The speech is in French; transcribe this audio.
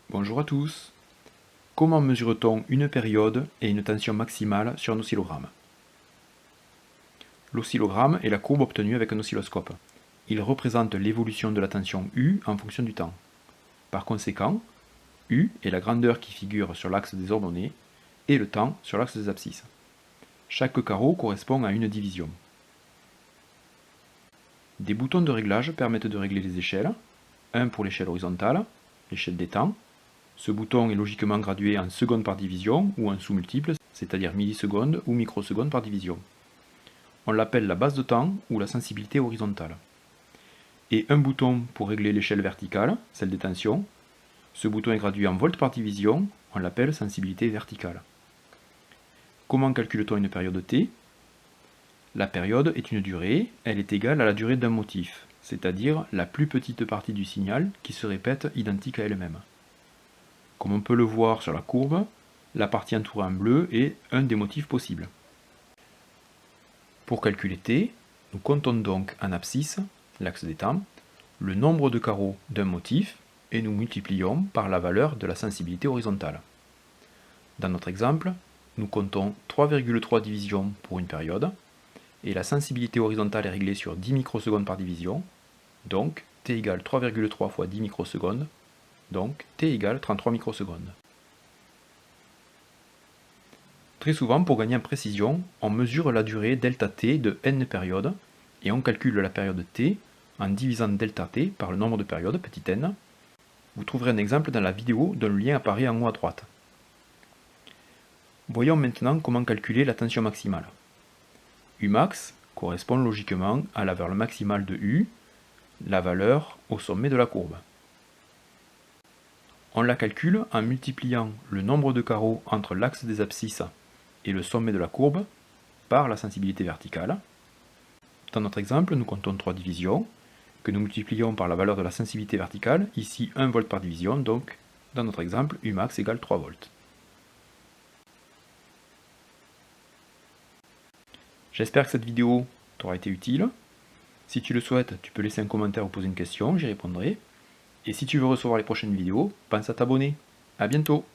Bonjour à tous. Comment mesure-t-on une période et une tension maximale sur un oscillogramme? L'oscillogramme est la courbe obtenue avec un oscilloscope. Il représente l'évolution de la tension U en fonction du temps. Par conséquent, U est la grandeur qui figure sur l'axe des ordonnées et le temps sur l'axe des abscisses. Chaque carreau correspond à une division. Des boutons de réglage permettent de régler les échelles. Un pour l'échelle horizontale, l'échelle des temps. Ce bouton est logiquement gradué en secondes par division ou en sous-multiples, c'est-à-dire millisecondes ou microsecondes par division. On l'appelle la base de temps ou la sensibilité horizontale. Et un bouton pour régler l'échelle verticale, celle des tensions. Ce bouton est gradué en volts par division, on l'appelle sensibilité verticale. Comment calcule-t-on une période T? La période est une durée, elle est égale à la durée d'un motif, c'est-à-dire la plus petite partie du signal qui se répète identique à elle-même. Comme on peut le voir sur la courbe, la partie entourée en bleu est un des motifs possibles. Pour calculer T, nous comptons donc en abscisse, l'axe des temps, le nombre de carreaux d'un motif et nous multiplions par la valeur de la sensibilité horizontale. Dans notre exemple, nous comptons 3,3 divisions pour une période et la sensibilité horizontale est réglée sur 10 microsecondes par division, donc T égale 3,3 fois 10 microsecondes, donc T égale 33 microsecondes. Très souvent, pour gagner en précision, on mesure la durée ΔT de n périodes et on calcule la période t en divisant ΔT par le nombre de périodes, petit n. Vous trouverez un exemple dans la vidéo dont le lien apparaît en haut à droite. Voyons maintenant comment calculer la tension maximale. Umax correspond logiquement à la valeur maximale de U, la valeur au sommet de la courbe. On la calcule en multipliant le nombre de carreaux entre l'axe des abscisses et le sommet de la courbe par la sensibilité verticale. Dans notre exemple, nous comptons 3 divisions, que nous multiplions par la valeur de la sensibilité verticale, ici 1 volt par division, donc dans notre exemple, Umax égale 3 volts. J'espère que cette vidéo t'aura été utile. Si tu le souhaites, tu peux laisser un commentaire ou poser une question, j'y répondrai. Et si tu veux recevoir les prochaines vidéos, pense à t'abonner. A bientôt!